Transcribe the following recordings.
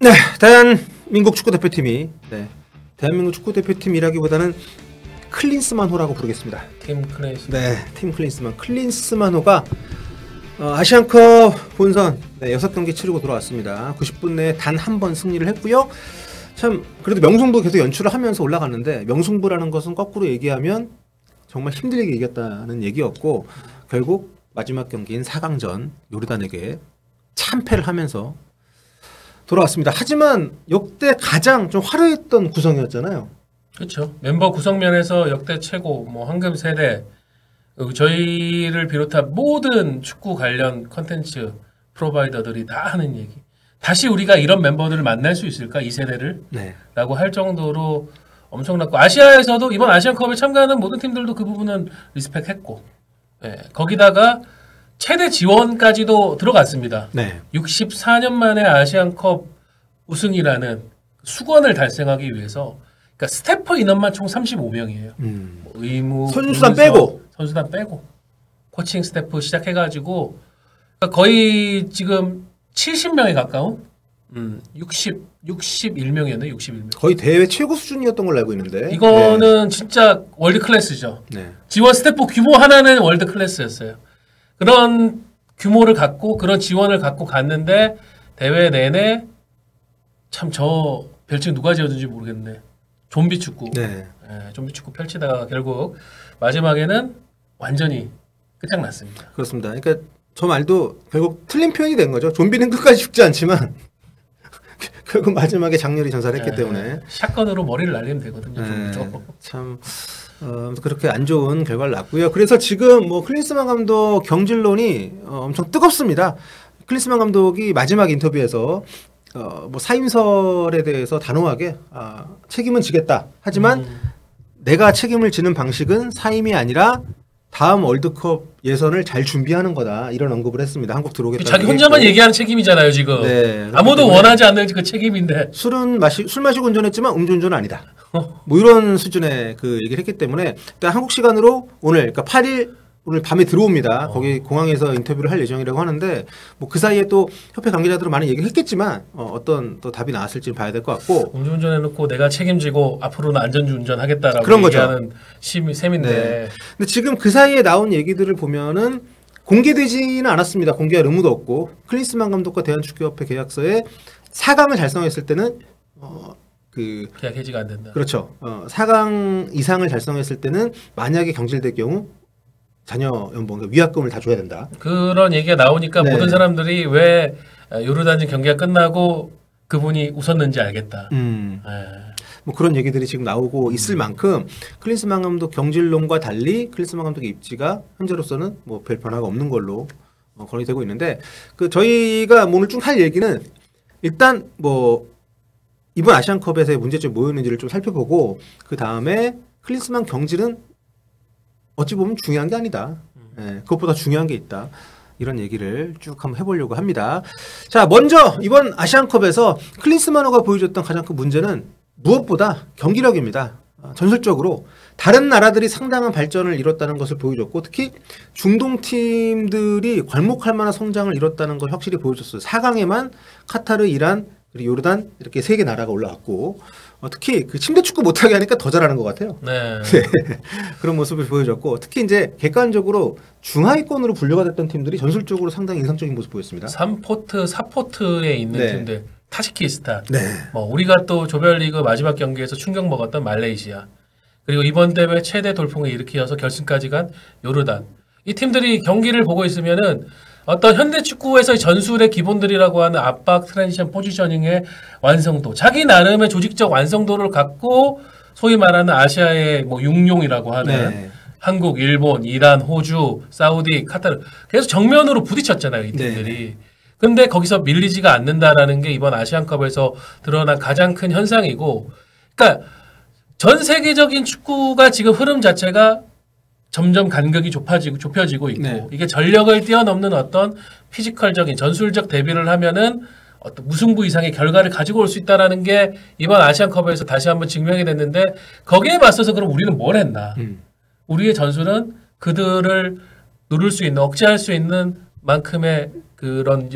네, 대한민국 축구대표팀이 대한민국 축구대표팀이라기보다는 클린스만호라고 부르겠습니다. 팀 클린스만. 네, 팀 클린스만호가 아시안컵 본선 6경기 치르고 돌아왔습니다. 90분 내에 단 한 번 승리를 했고요. 참 그래도 명승부 계속 연출을 하면서 올라갔는데, 명승부라는 것은 거꾸로 얘기하면 정말 힘들게 이겼다는 얘기였고, 결국 마지막 경기인 4강전 요르단에게 참패를 하면서 돌아왔습니다. 하지만 역대 가장 좀 화려했던 구성이었잖아요. 그렇죠. 멤버 구성면에서 역대 최고, 뭐 황금 세대, 저희를 비롯한 모든 축구 관련 컨텐츠 프로바이더들이 다 하는 얘기. 다시 우리가 이런 멤버들을 만날 수 있을까, 이 세대를? 네. 라고 할 정도로 엄청났고, 아시아에서도 이번 아시안컵에 참가하는 모든 팀들도 그 부분은 리스펙했고, 거기다가 최대 지원까지도 들어갔습니다. 네. 64년 만에 아시안컵 우승이라는 수건을 달성하기 위해서, 그러니까 스태프 인원만 총 35명이에요. 의무 선수단 빼고 코칭 스태프 시작해가지고, 그러니까 거의 지금 70명에 가까운 61명이었네. 61명. 거의 대회 최고 수준이었던 걸로 알고 있는데, 이거는 진짜 월드 클래스죠. 네. 지원 스태프 규모 하나는 월드 클래스였어요. 그런 규모를 갖고, 그런 지원을 갖고 갔는데, 대회 내내 참 저 별칭 누가 지어준지 모르겠네. 좀비 축구. 네. 좀비 축구 펼치다가 결국 마지막에는 완전히 끝장났습니다. 그렇습니다. 그러니까 저 말도 결국 틀린 표현이 된 거죠. 좀비는 끝까지 죽지 않지만 결국 마지막에 장렬히 전사했기 때문에 샷건으로 머리를 날리면 되거든요. 참 그렇게 안 좋은 결과를 낳고요. 그래서 지금 뭐 클린스만 감독 경질론이 엄청 뜨겁습니다. 클린스만 감독이 마지막 인터뷰에서 뭐 사임설에 대해서 단호하게 책임은 지겠다. 하지만 내가 책임을 지는 방식은 사임이 아니라 다음 월드컵 예선을 잘 준비하는 거다, 이런 언급을 했습니다. 한국 들어오겠다. 자기 혼자만 얘기하는 책임이잖아요, 지금. 네, 아무도 원하지 않는 그 책임인데. 술 마시고 운전했지만 음주운전은 아니다. 뭐 이런 수준의 그 얘기를 했기 때문에, 일단 한국 시간으로 오늘, 그러니까 8일 오늘 밤에 들어옵니다. 거기 공항에서 인터뷰를 할 예정이라고 하는데, 뭐 그 사이에 또 협회 관계자들은 많은 얘기를 했겠지만 어떤 또 답이 나왔을지는 봐야 될 것 같고. 음주운전 해놓고 내가 책임지고 앞으로는 안전운전 하겠다라고 그런 얘기하는 셈인데. 네. 근데 지금 그 사이에 나온 얘기들을 보면은 공개되지는 않았습니다. 공개할 의무도 없고, 클린스만 감독과 대한축구협회 계약서에 4강을 달성했을 때는 계약 해지가 안 된다. 그렇죠. 4강 이상을 달성했을 때는 만약에 경질될 경우 자녀 연봉, 그러니까 위약금을 다 줘야 된다. 그런 얘기가 나오니까 모든 사람들이 왜 요르단전 경기가 끝나고 그분이 웃었는지 알겠다. 뭐 그런 얘기들이 지금 나오고 있을 만큼, 클린스만 감독 경질론과 달리 클린스만 감독의 입지가 현재로서는 뭐 별 변화가 없는 걸로 거론되고 있는데, 그 저희가 오늘 쭉 할 얘기는 일단 뭐 이번 아시안컵에서의 문제점이 뭐였는지를 좀 살펴보고, 그 다음에 클린스만 경질은 어찌 보면 중요한 게 아니다. 그것보다 중요한 게 있다. 이런 얘기를 쭉 한번 해보려고 합니다. 자, 먼저 이번 아시안컵에서 클린스만호가 보여줬던 가장 큰 문제는 무엇보다 경기력입니다. 전술적으로 다른 나라들이 상당한 발전을 이뤘다는 것을 보여줬고, 특히 중동 팀들이 괄목할 만한 성장을 이뤘다는 걸 확실히 보여줬어요. 4강에만 카타르, 이란, 그리고 요르단, 이렇게 3개 나라가 올라왔고, 특히 그 침대 축구 못하게 하니까 더 잘하는 것 같아요. 네. 그런 모습을 보여줬고, 특히 이제 객관적으로 중하위권으로 분류가 됐던 팀들이 전술적으로 상당히 인상적인 모습 보였습니다. 3포트, 4포트에 있는 팀들, 타지키스탄, 네. 뭐 우리가 또 조별리그 마지막 경기에서 충격 먹었던 말레이시아, 그리고 이번 대회 최대 돌풍을 일으켜서 결승까지 간 요르단. 이 팀들이 경기를 보고 있으면은 어떤 현대 축구에서의 전술의 기본들이라고 하는 압박, 트랜지션, 포지셔닝의 완성도, 자기 나름의 조직적 완성도를 갖고 소위 말하는 아시아의 뭐 육룡이라고 하는 한국, 일본, 이란, 호주, 사우디, 카타르 계속 정면으로 부딪혔잖아요, 이 팀들이. 근데 거기서 밀리지가 않는다라는 게 이번 아시안컵에서 드러난 가장 큰 현상이고, 그러니까 전 세계적인 축구가 지금 흐름 자체가 점점 간격이 좁혀지고 있고, 이게 전력을 뛰어넘는 어떤 피지컬적인 전술적 대비를 하면은 어떤 무승부 이상의 결과를 가지고 올 수 있다라는 게 이번 아시안컵에서 다시 한번 증명이 됐는데, 거기에 맞서서 그럼 우리는 뭘 했나? 우리의 전술은 그들을 누를 수 있는, 억제할 수 있는 만큼의 그런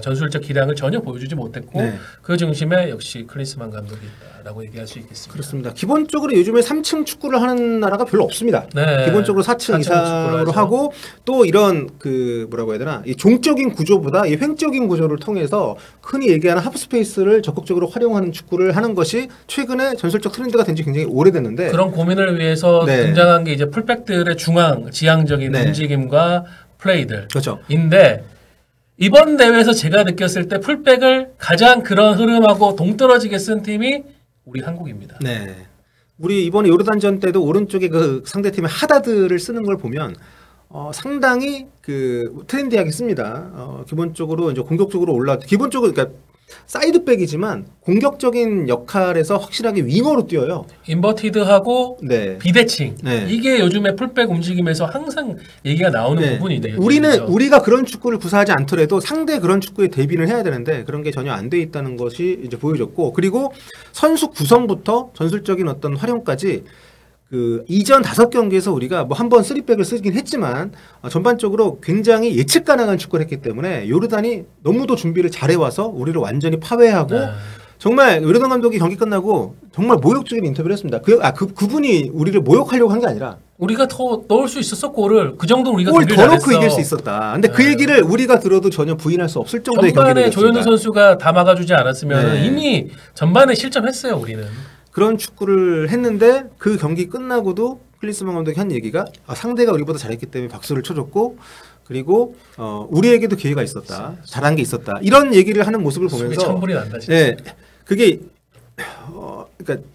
전술적 기량을 전혀 보여주지 못했고 네. 그 중심에 역시 클린스만 감독이 있다라고 얘기할 수 있겠습니다. 그렇습니다. 기본적으로 요즘에 3층 축구를 하는 나라가 별로 없습니다. 네. 기본적으로 4층 이상으로 하고 또 이런 그 뭐라고 해야 되나 이 종적인 구조보다 이 횡적인 구조를 통해서 흔히 얘기하는 하프 스페이스를 적극적으로 활용하는 축구를 하는 것이 최근에 전술적 트렌드가 된 지 굉장히 오래됐는데 그런 고민을 위해서 네. 등장한 게 이제 풀백들의 중앙 지향적인 네. 움직임과 플레이들. 그렇죠. 인데 이번 대회에서 제가 느꼈을 때 풀백을 가장 그런 흐름하고 동떨어지게 쓴 팀이 우리 한국입니다. 네. 우리 이번에 요르단전 때도 오른쪽에 그 상대팀의 하다드를 쓰는 걸 보면 상당히 그 트렌디하게 씁니다. 기본적으로 이제 공격적으로 기본적으로 그러니까 사이드백이지만 공격적인 역할에서 확실하게 윙어로 뛰어요. 인버티드하고 네. 비대칭. 네. 이게 요즘에 풀백 움직임에서 항상 얘기가 나오는 네. 부분이네요. 우리가 그런 축구를 구사하지 않더라도 상대 그런 축구에 대비를 해야 되는데 그런 게 전혀 안 돼 있다는 것이 이제 보여졌고 그리고 선수 구성부터 전술적인 어떤 활용까지 그 이전 5경기에서 우리가 뭐 한 번 3백을 쓰긴 했지만 전반적으로 굉장히 예측 가능한 축구를 했기 때문에 요르단이 너무도 준비를 잘해와서 우리를 완전히 파괴하고 네. 정말 요르단 감독이 경기 끝나고 정말 모욕적인 인터뷰를 했습니다. 그분이 우리를 모욕하려고 한 게 아니라 우리가 더 넣을 수 있었어 골을 그 정도 우리가 골 경기를 더 넣고 잘했어. 이길 수 있었다. 근데 그 네. 얘기를 우리가 들어도 전혀 부인할 수 없을 정도의 경기를 전반에 했습니다. 조현우 선수가 다 막아주지 않았으면 네. 이미 전반에 실점했어요 우리는. 그런 축구를 했는데 그 경기 끝나고도 클린스만 감독이 한 얘기가 상대가 우리보다 잘했기 때문에 박수를 쳐줬고 그리고 우리에게도 기회가 있었다. 잘한 게 있었다. 이런 얘기를 하는 모습을 보면서 속에 천불이 난다 진짜. 네, 그게 그러니까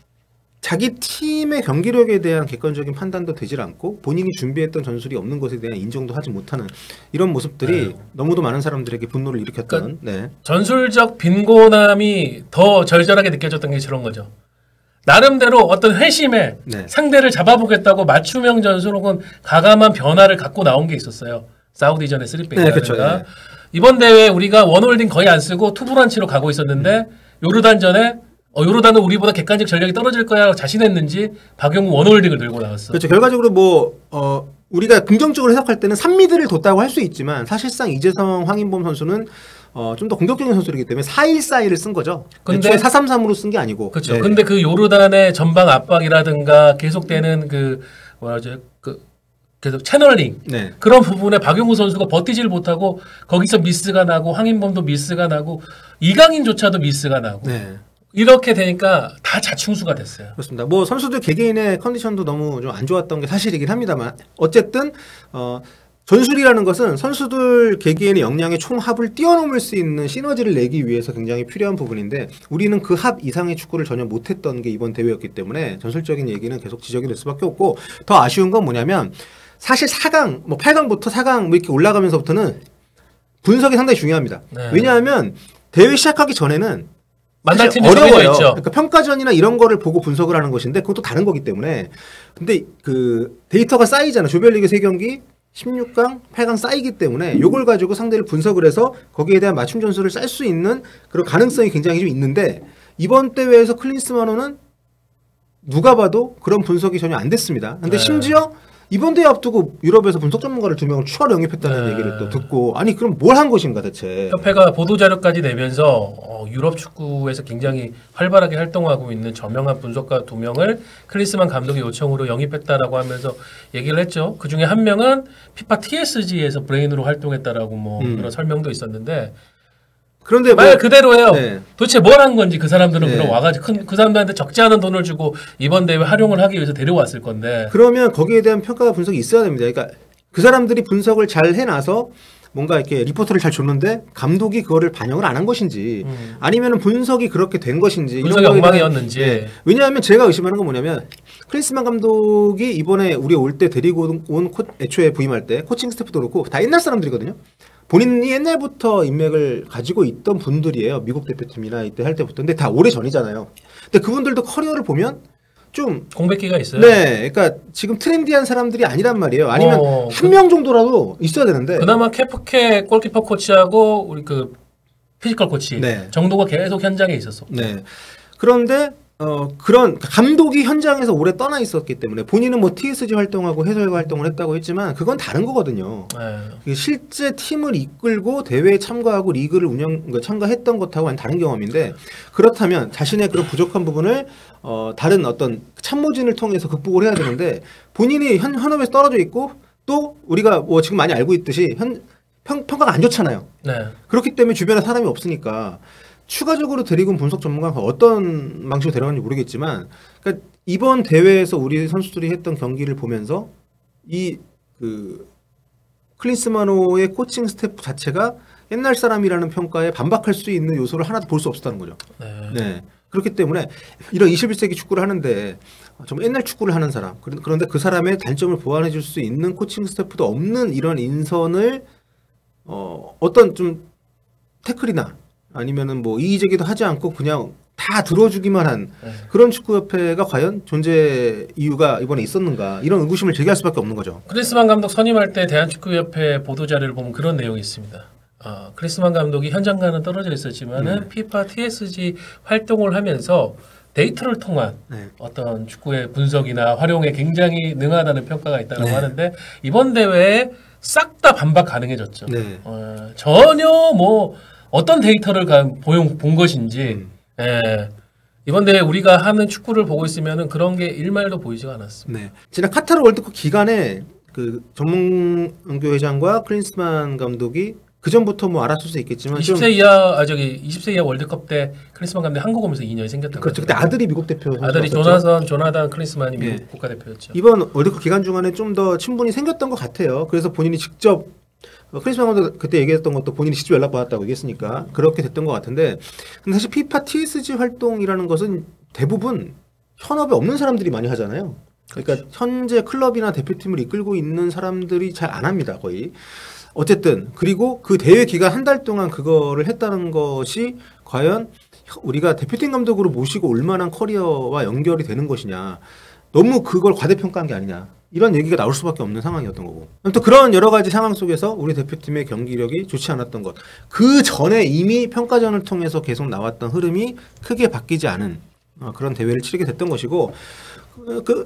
자기 팀의 경기력에 대한 객관적인 판단도 되질 않고 본인이 준비했던 전술이 없는 것에 대한 인정도 하지 못하는 이런 모습들이 너무도 많은 사람들에게 분노를 일으켰던 네. 전술적 빈곤함이 더 절절하게 느껴졌던 게 저런 거죠. 나름대로 어떤 회심에 네. 상대를 잡아보겠다고 맞춤형 전술 혹은 가감한 변화를 갖고 나온 게 있었어요. 사우디전의 3백이라든가. 네, 그렇죠. 네. 이번 대회 우리가 원홀딩 거의 안 쓰고 투브란치로 가고 있었는데 요르단전에 요르단은 우리보다 객관적 전력이 떨어질 거야 자신했는지 박용우 원홀딩을 들고 나왔어. 그렇죠. 결과적으로 우리가 긍정적으로 해석할 때는 3미드를 뒀다고 할 수 있지만 사실상 이재성, 황인범 선수는 좀 더 공격적인 선수이기 때문에 4-1-4-1을 쓴 거죠. 근데 4-3-3으로 쓴 게 아니고. 그렇죠. 네. 근데 그 요르단의 전방 압박이라든가 계속되는 계속 채널링 네. 그런 부분에 박용우 선수가 버티질 못하고 거기서 미스가 나고 황인범도 미스가 나고 이강인조차도 미스가 나고 네. 이렇게 되니까 다 자충수가 됐어요. 그렇습니다. 뭐 선수들 개개인의 컨디션도 너무 좀 안 좋았던 게 사실이긴 합니다만 어쨌든 전술이라는 것은 선수들 개개인의 역량의 총합을 뛰어넘을 수 있는 시너지를 내기 위해서 굉장히 필요한 부분인데 우리는 그 합 이상의 축구를 전혀 못했던 게 이번 대회였기 때문에 전술적인 얘기는 계속 지적이 될 수밖에 없고 더 아쉬운 건 뭐냐면 사실 4강, 8강부터 4강 이렇게 올라가면서부터는 분석이 상당히 중요합니다. 네. 왜냐하면 대회 시작하기 전에는 만날 팀이 어려워요. 정해져 있죠. 그러니까 평가전이나 이런 거를 보고 분석을 하는 것인데 그것도 다른 거기 때문에 근데 그 데이터가 쌓이잖아. 조별리그 3경기 16강, 8강 쌓이기 때문에 이걸 가지고 상대를 분석을 해서 거기에 대한 맞춤 전술을 짤 수 있는 그런 가능성이 굉장히 좀 있는데 이번 대회에서 클린스만호는 누가 봐도 그런 분석이 전혀 안 됐습니다. 근데 네. 심지어 이번 대회 앞두고 유럽에서 분석 전문가를 2명을 추가로 영입했다는 네. 얘기를 또 듣고 아니 그럼 뭘 한 것인가 대체. 협회가 보도자료까지 내면서 유럽 축구에서 굉장히 활발하게 활동하고 있는 저명한 분석가 2명을 클린스만 감독의 요청으로 영입했다라고 하면서 얘기를 했죠. 그중에 한 명은 피파 TSG에서 브레인으로 활동했다라고 그런 설명도 있었는데 그런데 말 그대로예요. 네. 도대체 뭘 한 건지 그 사람들은 네. 그럼 와가지고 그 사람들한테 적지 않은 돈을 주고 이번 대회 활용을 하기 위해서 데려왔을 건데 그러면 거기에 대한 평가와 분석이 있어야 됩니다. 그러니까 그 사람들이 분석을 잘 해놔서 뭔가 이렇게 리포트를 잘 줬는데 감독이 그거를 반영을 안 한 것인지 아니면 분석이 그렇게 된 것인지 분석이 이런 거에 대한- 엉망이었는지. 네. 왜냐하면 제가 의심하는 건 뭐냐면 클린스만 감독이 이번에 우리 올 때 데리고 온 애초에 부임할 때 코칭 스태프도 그렇고 다 옛날 사람들이거든요. 본인이 옛날부터 인맥을 가지고 있던 분들이에요. 미국 대표팀이나 이때 할 때부터. 근데 다 오래 전이잖아요. 근데 그분들도 커리어를 보면 좀 공백기가 있어요. 네, 그러니까 지금 트렌디한 사람들이 아니란 말이에요. 아니면 한 명 정도라도 있어야 되는데. 그나마 케프케 골키퍼 코치하고 우리 그 피지컬 코치 네. 정도가 계속 현장에 있었어. 네. 그런데 그런 감독이 현장에서 오래 떠나 있었기 때문에 본인은 뭐 TSG 활동하고 해설가 활동을 했다고 했지만 그건 다른 거거든요. 실제 팀을 이끌고 대회에 참가하고 리그를 참가했던 것하고는 다른 경험인데 그렇다면 자신의 그런 부족한 부분을 다른 어떤 참모진을 통해서 극복을 해야 되는데 본인이 현업에서 떨어져 있고 또 우리가 뭐 지금 많이 알고 있듯이 평가가 안 좋잖아요. 네. 그렇기 때문에 주변에 사람이 없으니까 추가적으로 드래곤 분석 전문가가 어떤 방식으로 데려갔는지 모르겠지만 그러니까 이번 대회에서 우리 선수들이 했던 경기를 보면서 이 클린스만호의 코칭 스태프 자체가 옛날 사람이라는 평가에 반박할 수 있는 요소를 하나도 볼 수 없었다는 거죠. 네. 그렇기 때문에 이런 21세기 축구를 하는데 정말 옛날 축구를 하는 사람 그런데 그 사람의 단점을 보완해 줄 수 있는 코칭 스태프도 없는 이런 인선을 어떤 좀 태클이나 아니면은 뭐 이의제기도 하지 않고 그냥 다 들어주기만 한 그런 축구협회가 과연 존재 이유가 이번에 있었는가 이런 의구심을 제기할 수밖에 없는 거죠. 클린스만 감독 선임할 때 대한축구협회 보도자료를 보면 그런 내용이 있습니다. 클린스만 감독이 현장과는 떨어져 있었지만은 FIFA TSG 활동을 하면서 데이터를 통한 어떤 축구의 분석이나 활용에 굉장히 능하다는 평가가 있다고 하는데 이번 대회에 싹 다 반박 가능해졌죠. 전혀 뭐 어떤 데이터를 본 것인지 이번 대회 우리가 하는 축구를 보고 있으면은 그런 게 일말도 보이지가 않았습니다. 지난 카타르 월드컵 기간에 그 정몽규 회장과 클린스만 감독이 그 전부터 뭐 알았을 수 있겠지만 20세 이하 월드컵 때 클린스만 감독이 한국 오면서 인연이 생겼던 거죠. 그때 아들이 미국 대표 아들이 조나단 클린스만이 미국 국가대표였죠. 이번 월드컵 기간 중간에 좀 더 친분이 생겼던 것 같아요. 그래서 본인이 직접 클린스만 감독 그때 얘기했던 것도 본인이 직접 연락받았다고 얘기했으니까 그렇게 됐던 것 같은데 근데 사실 FIFA TSG 활동이라는 것은 대부분 현업에 없는 사람들이 많이 하잖아요. 그러니까 현재 클럽이나 대표팀을 이끌고 있는 사람들이 잘 안 합니다. 거의. 어쨌든 그리고 그 대회 기간 한 달 동안 그거를 했다는 것이 과연 우리가 대표팀 감독으로 모시고 올 만한 커리어와 연결이 되는 것이냐 너무 그걸 과대평가한 게 아니냐 이런 얘기가 나올 수밖에 없는 상황이었던 거고 또 그런 여러 가지 상황 속에서 우리 대표팀의 경기력이 좋지 않았던 것 그 전에 이미 평가전을 통해서 계속 나왔던 흐름이 크게 바뀌지 않은 그런 대회를 치르게 됐던 것이고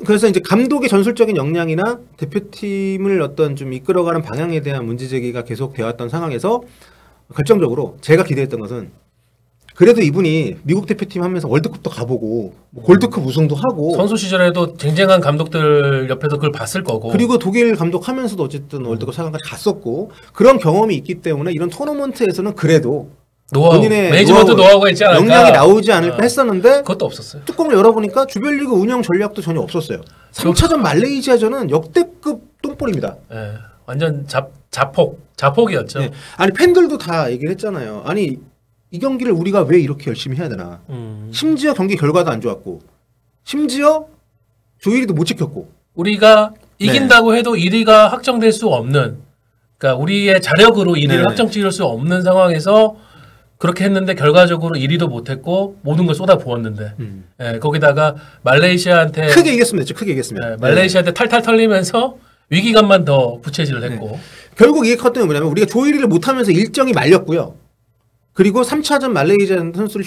그래서 이제 감독의 전술적인 역량이나 대표팀을 어떤 좀 이끌어가는 방향에 대한 문제제기가 계속 되었던 상황에서 결정적으로 제가 기대했던 것은 그래도 이분이 미국 대표팀 하면서 월드컵도 가보고 뭐 골드컵 우승도 하고 선수 시절에도 쟁쟁한 감독들 옆에서 그걸 봤을 거고 그리고 독일 감독하면서도 어쨌든 월드컵 4강까지 갔었고 그런 경험이 있기 때문에 이런 토너먼트에서는 그래도 본인의 매니지먼트 노하우가 있지 않을까 역량이 나오지 않을까 했었는데 그것도 없었어요. 뚜껑을 열어보니까 조별리그 운영 전략도 전혀 없었어요. 3차전 말레이시아전은 역대급 똥볼입니다. 네, 완전 자폭이었죠. 네. 아니 팬들도 다 얘기를 했잖아요. 아니 이 경기를 우리가 왜 이렇게 열심히 해야 되나. 심지어 경기 결과도 안 좋았고 심지어 조일이도 못 지켰고 우리가 이긴다고 해도 1위가 확정될 수 없는 그러니까 우리의 자력으로 1위를 확정 지을 수 없는 상황에서 그렇게 했는데 결과적으로 1위도 못했고 모든 걸 쏟아 부었는데 거기다가 말레이시아한테 크게 이겼습니다. 크게 이겼습니다. 말레이시아한테 탈탈 털리면서 위기감만 더 부채질을 했고 결국 이게 컸던 게 뭐냐면 우리가 조일이를 못하면서 일정이 말렸고요. 그리고 3차전 말레이시아 선수를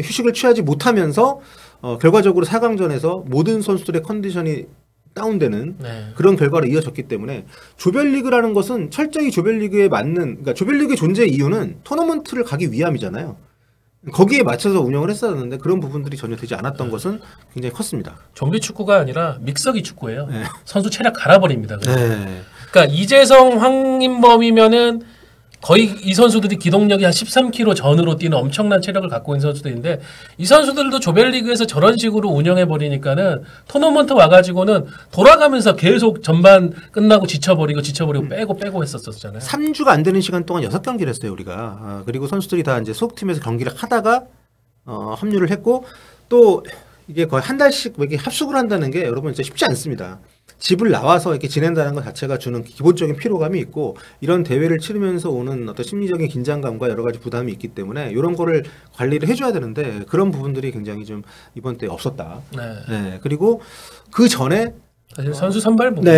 휴식을 취하지 못하면서 결과적으로 4강전에서 모든 선수들의 컨디션이 다운되는 그런 결과로 이어졌기 때문에 조별리그라는 것은 철저히 조별리그에 맞는 그러니까 조별리그의 존재 이유는 토너먼트를 가기 위함이잖아요. 거기에 맞춰서 운영을 했었는데 그런 부분들이 전혀 되지 않았던 것은 굉장히 컸습니다. 좀비 축구가 아니라 믹서기 축구예요. 선수 체력 갈아버립니다. 그러니까 이재성, 황인범이면은 거의 이 선수들이 기동력이 한 13km 전으로 뛰는 엄청난 체력을 갖고 있는 선수들인데 이 선수들도 조별리그에서 저런 식으로 운영해버리니까는 토너먼트 와가지고는 돌아가면서 계속 전반 끝나고 지쳐버리고 빼고 했었잖아요. 3주가 안 되는 시간 동안 6경기를 했어요 우리가. 그리고 선수들이 다 이제 소속팀에서 경기를 하다가 합류를 했고 또 이게 거의 한 달씩 이렇게 합숙을 한다는 게 여러분 진짜 쉽지 않습니다. 집을 나와서 이렇게 지낸다는 것 자체가 주는 기본적인 피로감이 있고 이런 대회를 치르면서 오는 어떤 심리적인 긴장감과 여러 가지 부담이 있기 때문에 이런 거를 관리를 해줘야 되는데 그런 부분들이 굉장히 좀 이번 때 없었다. 그리고 그 전에 사실 선수 선발 부분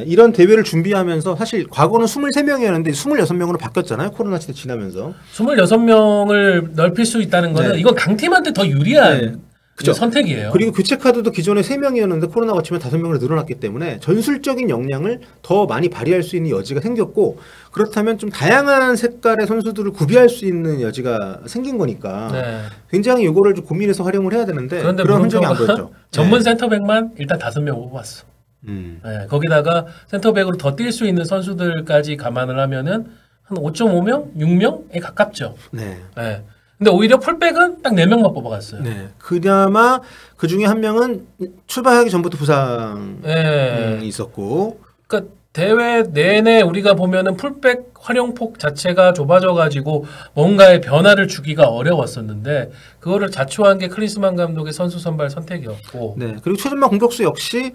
이런 대회를 준비하면서 사실 과거는 23명이었는데 26명으로 바뀌었잖아요. 코로나 시대 지나면서 26명을 넓힐 수 있다는 거는 이건 강팀한테 더 유리한 그쵸. 선택이에요. 그리고 교체 카드도 기존에 3명이었는데 코로나가 치면 5명으로 늘어났기 때문에 전술적인 역량을 더 많이 발휘할 수 있는 여지가 생겼고 그렇다면 좀 다양한 색깔의 선수들을 구비할 수 있는 여지가 생긴 거니까 네. 굉장히 이거를 좀 고민해서 활용을 해야 되는데 그런데 그런 흔적이 안 보였죠. 전문 네. 센터백만 일단 5명 뽑았어. 네, 거기다가 센터백으로 더 뛸 수 있는 선수들까지 감안을 하면은 한 5.5명, 6명에 가깝죠. 네. 네. 근데 오히려 풀백은 딱 4명만 뽑아갔어요. 네. 그나마 그 중에 한 명은 출발하기 전부터 부상이 네. 있었고. 그러니까 대회 내내 우리가 보면은 풀백 활용폭 자체가 좁아져가지고 뭔가의 변화를 주기가 어려웠었는데 그거를 자초한 게 클린스만 감독의 선수 선발 선택이었고. 네. 그리고 최전방 공격수 역시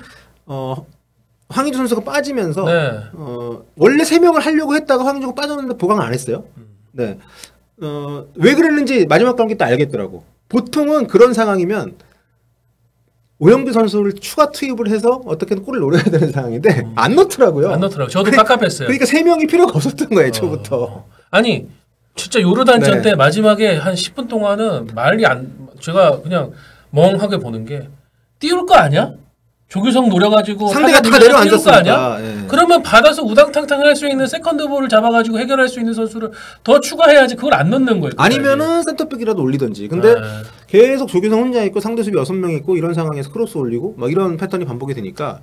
황의조 선수가 빠지면서 네. 원래 3명을 하려고 했다가 황의조가 빠졌는데 보강을 안 했어요. 네. 왜 그랬는지 마지막 경기 때 알겠더라고. 보통은 그런 상황이면 오영규 선수를 추가 투입을 해서 어떻게든 골을 노려야 되는 상황인데 안 넣더라고요. 안 넣더라고요. 저도 깝깝했어요. 그러니까 3명이 필요가 없었던 거예요, 초부터. 아니 진짜 요르단전 네. 때 마지막에 한 10분 동안은 제가 그냥 멍하게 보는 게 띄울 거 아니야? 조규성 노려가지고 상대가 다 띄울 거 내려앉았으니까. 아니야? 예. 그러면 받아서 우당탕탕 할 수 있는 세컨드 볼을 잡아가지고 해결할 수 있는 선수를 더 추가해야지 그걸 안 넣는 거예요. 아니면은 센터백이라도 올리든지. 근데 네. 계속 조규성 혼자 있고 상대 수비 6명 있고 이런 상황에서 크로스 올리고 막 이런 패턴이 반복이 되니까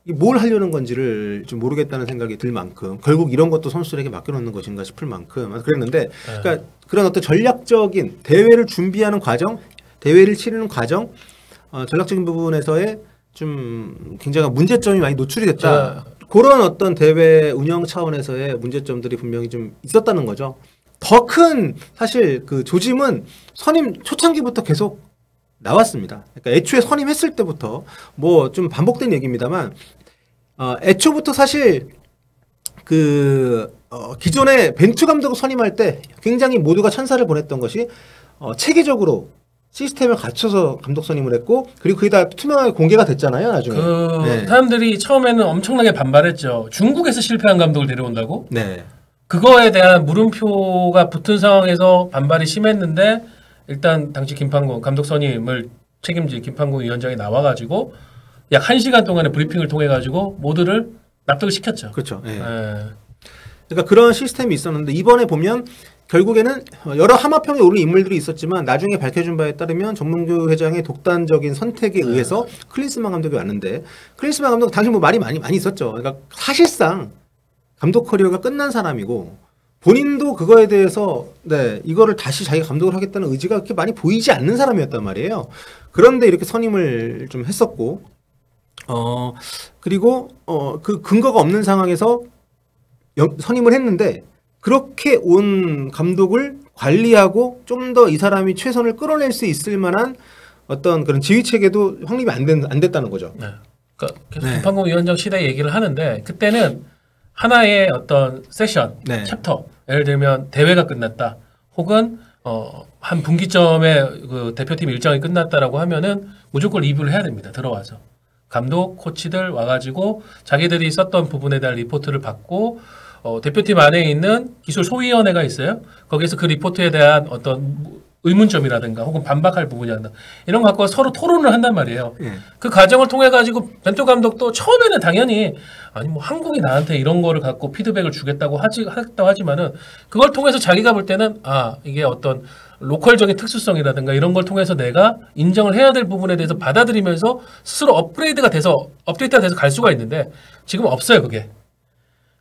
뭘 하려는 건지를 좀 모르겠다는 생각이 들 만큼 결국 이런 것도 선수들에게 맡겨놓는 것인가 싶을 만큼 그랬는데 그러니까 그런 어떤 전략적인 대회를 준비하는 과정, 대회를 치르는 과정, 전략적인 부분에서의 좀 굉장히 문제점이 많이 노출이 됐다. 그런 어떤 대회 운영 차원에서의 문제점들이 분명히 좀 있었다는 거죠. 더 큰 사실 그 조짐은 선임 초창기부터 계속 나왔습니다. 그러니까 애초에 선임했을 때부터 뭐 좀 반복된 얘기입니다만 애초부터 사실 그 기존에 벤투 감독을 선임할 때 굉장히 모두가 찬사를 보냈던 것이 체계적으로 시스템을 갖춰서 감독 선임을 했고 그리고 그게 다 투명하게 공개가 됐잖아요 나중에. 네. 사람들이 처음에는 엄청나게 반발했죠. 중국에서 실패한 감독을 데려온다고? 네. 그거에 대한 물음표가 붙은 상황에서 반발이 심했는데 일단 당시 김판공 감독 선임을 책임질 김판공 위원장이 나와가지고 약 1시간 동안의 브리핑을 통해가지고 모두를 납득을 시켰죠. 그렇죠. 네. 예. 그러니까 그런 시스템이 있었는데 이번에 보면 결국에는 여러 하마평에 오른 인물들이 있었지만 나중에 밝혀진 바에 따르면 정몽규 회장의 독단적인 선택에 의해서 클린스만 감독이 왔는데 클린스만 감독 당시 뭐 말이 많이 있었죠. 그러니까 사실상 감독 커리어가 끝난 사람이고 본인도 그거에 대해서 네 이거를 다시 자기가 감독을 하겠다는 의지가 그렇게 많이 보이지 않는 사람이었단 말이에요. 그런데 이렇게 선임을 좀 했었고 그리고 그 근거가 없는 상황에서 선임을 했는데 그렇게 온 감독을 관리하고 좀 더 이 사람이 최선을 끌어낼 수 있을 만한 어떤 그런 지휘 체계도 확립이 안 됐다는 거죠. 네. 그러니까 계속 김판공 위원장 시대 얘기를 하는데 그때는 하나의 어떤 세션, 네. 챕터, 예를 들면 대회가 끝났다, 혹은 한 분기점에 그 대표팀 일정이 끝났다라고 하면은 무조건 리뷰를 해야 됩니다. 들어와서 감독, 코치들 와가지고 자기들이 썼던 부분에 대한 리포트를 받고 대표팀 안에 있는 기술 소위원회가 있어요. 거기에서 그 리포트에 대한 어떤 의문점이라든가 혹은 반박할 부분이라든가 이런 거 갖고 서로 토론을 한단 말이에요. 그 과정을 통해 가지고 벤투 감독도 처음에는 당연히 아니 뭐 한국이 나한테 이런 거를 갖고 피드백을 주겠다고 하지만은 그걸 통해서 자기가 볼 때는 이게 어떤 로컬적인 특수성이라든가 이런 걸 통해서 내가 인정을 해야 될 부분에 대해서 받아들이면서 스스로 업데이트가 돼서 갈 수가 있는데 지금 없어요 그게.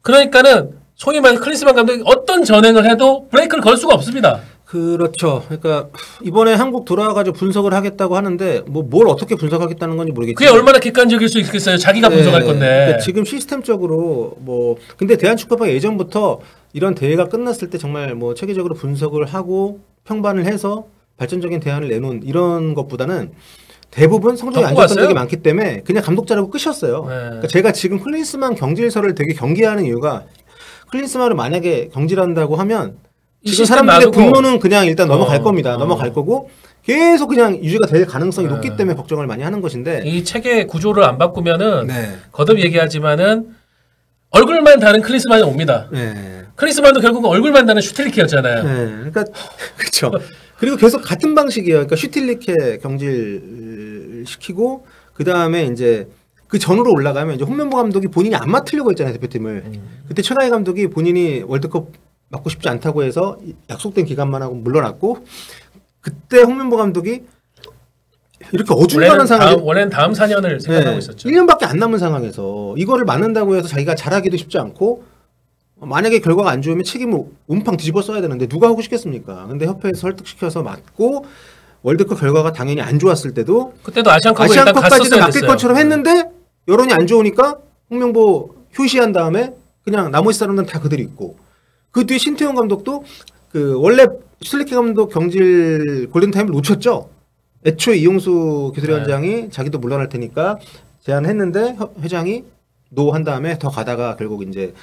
그러니까는 소위 말해서 클린스만 감독이 어떤 전행을 해도 브레이크를 걸 수가 없습니다. 그렇죠. 그러니까 이번에 한국 돌아와가지고 분석을 하겠다고 하는데 뭐 뭘 어떻게 분석하겠다는 건지 모르겠지만 그게 얼마나 객관적일 수 있겠어요. 자기가 분석할 건데. 그러니까 지금 시스템적으로 뭐 근데 대한축구협회가 예전부터 이런 대회가 끝났을 때 정말 뭐 체계적으로 분석을 하고 평반을 해서 발전적인 대안을 내놓은 이런 것보다는 대부분 성적이 안 좋았던 적이 많기 때문에 그냥 감독 자르고 끝이었어요. 그러니까 제가 지금 클린스만 경질설을 되게 경계하는 이유가 클린스만을 만약에 경질한다고 하면 지금 사람들의 분노는 그냥 일단 넘어갈 겁니다. 넘어갈 거고 계속 그냥 유지가 될 가능성이 높기 때문에 걱정을 많이 하는 것인데 이 체계 구조를 안 바꾸면은 거듭 얘기하지만은 얼굴만 다른 클린스만이 옵니다. 클린스만도 결국은 얼굴만 다른 슈틸리케였잖아요. 그러니까 그렇죠. 그리고 계속 같은 방식이에요. 그러니까 슈틸리케 경질시키고 그 다음에 이제 그 전으로 올라가면 이제 홍명보 감독이 본인이 안 맡으려고 했잖아요, 대표팀을. 그때 최강희 감독이 본인이 월드컵 맡고 싶지 않다고 해서 약속된 기간만 하고 물러났고, 그때 홍명보 감독이 이렇게 어중간한 상황. 원래는 다음 4년을 생각하고 있었죠. 1년밖에 안 남은 상황에서 이거를 맡는다고 해서 자기가 잘하기도 쉽지 않고, 만약에 결과가 안 좋으면 책임을 온팡 뒤집어 써야 되는데 누가 하고 싶겠습니까? 근데 협회에서 설득시켜서 맡고, 월드컵 결과가 당연히 안 좋았을 때도 그때도 아시안컵까지는 맡길 것처럼 했는데 여론이 안 좋으니까 홍명보 휴시한 다음에 그냥 나머지 사람들은 다 그대로 있고, 그 뒤에 신태용 감독도 그 원래 슈틸리케 감독 경질 골든타임을 놓쳤죠. 애초에 이용수 기술위원장이 자기도 물러날 테니까 제안했는데 회장이 노 한 다음에 더 가다가 결국 이제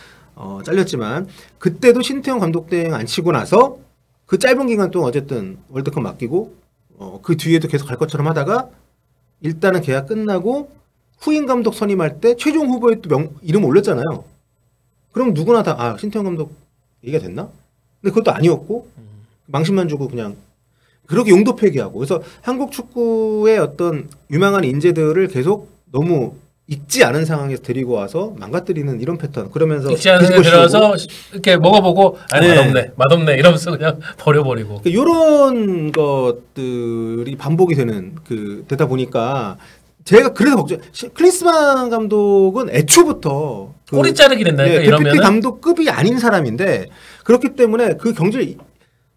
잘렸지만, 그때도 신태용 감독 대행 안 치고 나서 그 짧은 기간 동안 어쨌든 월드컵 맡기고 그 뒤에도 계속 갈 것처럼 하다가 일단은 계약 끝나고 후임 감독 선임할 때 최종 후보에 또 이름 올렸잖아요. 그럼 누구나 다 신태용 감독 얘기가 됐나? 근데 그것도 아니었고 망신만 주고 그냥 그렇게 용도 폐기하고, 그래서 한국 축구의 어떤 유망한 인재들을 계속 너무 익지 않은 상황에서 데리고 와서 망가뜨리는 이런 패턴. 그러면서 익지 않은 상황에 들어서 이렇게 먹어보고 맛없네 이러면서 그냥 버려버리고. 이런 것들이 반복이 되다 보니까 제가 그래서 걱정. 클린스만 감독은 애초부터 꼬리 자르기 된다니까. 대표팀 감독급이 아닌 사람인데, 그렇기 때문에 그 경질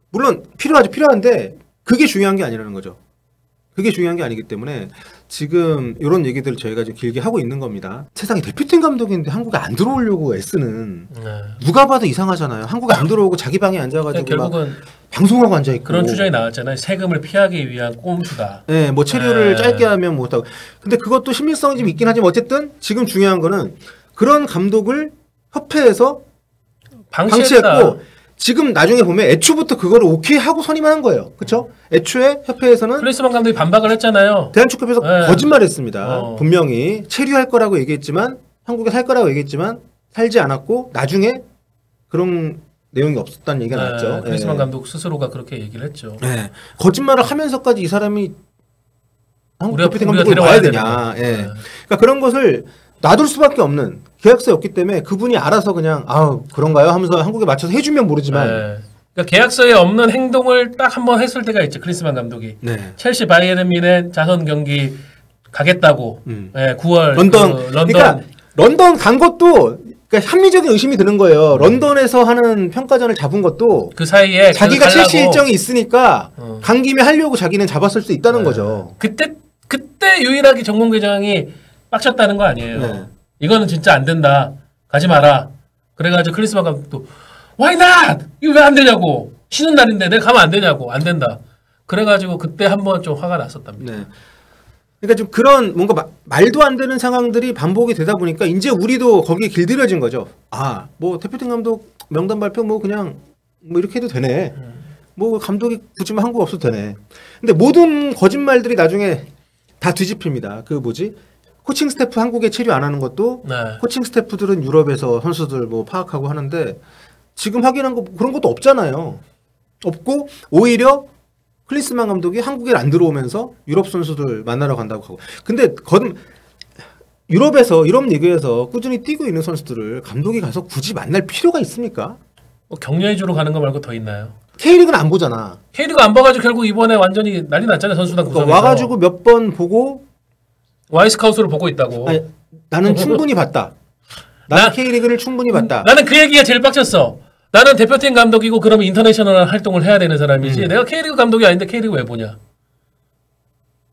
물론 필요한데 그게 중요한 게 아니라는 거죠. 그게 중요한 게 아니기 때문에 지금 이런 얘기들을 저희가 좀 길게 하고 있는 겁니다. 세상에 대표팀 감독인데 한국에 안 들어오려고 애쓰는, 누가 봐도 이상하잖아요. 한국에 안 들어오고 자기 방에 앉아가지고 결국은 방송하고 앉아있고 그런 추정이 나왔잖아요. 세금을 피하기 위한 꼼수다. 네, 뭐 체류를 짧게 하면 못하고. 근데 그것도 심리성이 좀 있긴 하지만 어쨌든 지금 중요한 거는 그런 감독을 협회에서 방치했고, 지금 나중에 보면 애초부터 그거를 오케이 하고 선임을 한 거예요. 그렇죠? 애초에 협회에서는 클린스만 감독이 반박을 했잖아요. 대한축구협회에서 거짓말했습니다. 분명히 체류할 거라고 얘기했지만, 한국에 살 거라고 얘기했지만 살지 않았고 나중에 그런 내용이 없었다는 얘기가 나왔죠. 클린스만 감독 스스로가 그렇게 얘기를 했죠. 거짓말을 하면서까지 이 사람이 한국 대표팀 감독을 와야 되냐. 그러니까 그런 것을 놔둘 수밖에 없는 계약서였기 때문에 그분이 알아서 그냥 그런가요 하면서 한국에 맞춰서 해주면 모르지만, 그러니까 계약서에 없는 행동을 딱 한 번 했을 때가 있죠. 클린스만 감독이 첼시 바이에른 뮌헨 자선 경기 가겠다고 9월 런던. 그러니까 런던 간 것도 그러니까 합리적인 의심이 드는 거예요. 런던에서 하는 평가전을 잡은 것도 그 사이에 자기가 첼시 일정이 있으니까 간 김에 하려고 자기는 잡았을 수 있다는 거죠. 그때 유일하게 정몽 회장이 빡쳤다는 거 아니에요. 이거는 진짜 안 된다. 가지 마라. 그래가지고 클린스만 감독도 Why not? 이거 왜 안 되냐고. 쉬는 날인데 내가 가면 안 되냐고. 안 된다. 그래가지고 그때 한번 좀 화가 났었답니다. 그러니까 좀 그런 뭔가 말도 안 되는 상황들이 반복이 되다 보니까 이제 우리도 거기에 길들여진 거죠. 뭐 대표팀 감독 명단 발표 뭐 그냥 뭐 이렇게 해도 되네. 뭐 감독이 굳이 뭐 한국 없어도 되네. 근데 모든 거짓말들이 나중에 다 뒤집힙니다. 코칭 스태프 한국에 체류 안 하는 것도 코칭 스태프들은 유럽에서 선수들 뭐 파악하고 하는데 지금 확인한 거 그런 것도 없잖아요. 없고 오히려 클린스만 감독이 한국에 안 들어오면서 유럽 선수들 만나러 간다고 하고. 근데 유럽 리그에서 꾸준히 뛰고 있는 선수들을 감독이 가서 굳이 만날 필요가 있습니까? 격려해주러 가는 거 말고 더 있나요? K리그는 안 보잖아. K리그 안 봐가지고 결국 이번에 완전히 난리 났잖아요. 선수단 구성에서. 와가지고 몇 번 보고 와이스카우스를 보고 있다고. 나는 충분히 봤다. 나는 K리그를 충분히 봤다. 나는 그 얘기가 제일 빡쳤어. 나는 대표팀 감독이고 그러면 인터내셔널 활동을 해야 되는 사람이지. 내가 K리그 감독이 아닌데 K리그 왜 보냐.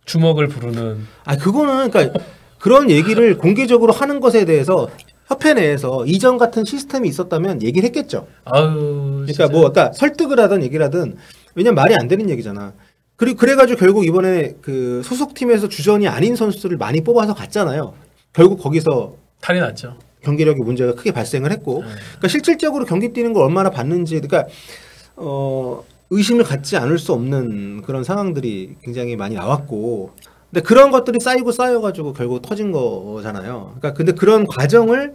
주먹을 부르는. 그거는 그러니까 그런 얘기를 공개적으로 하는 것에 대해서 협회 내에서 이전 같은 시스템이 있었다면 얘기를 했겠죠. 그러니까 그러니까 설득을 하든 얘기를 하든, 왜냐면 말이 안 되는 얘기잖아. 그래가지고 결국 이번에 그 소속팀에서 주전이 아닌 선수들을 많이 뽑아서 갔잖아요. 결국 거기서 탈이 났죠. 경기력의 문제가 크게 발생을 했고, 그러니까 실질적으로 경기 뛰는 걸 얼마나 봤는지, 그러니까 의심을 갖지 않을 수 없는 그런 상황들이 굉장히 많이 나왔고, 근데 그런 것들이 쌓여가지고 결국 터진 거잖아요. 그러니까 근데 그런 과정을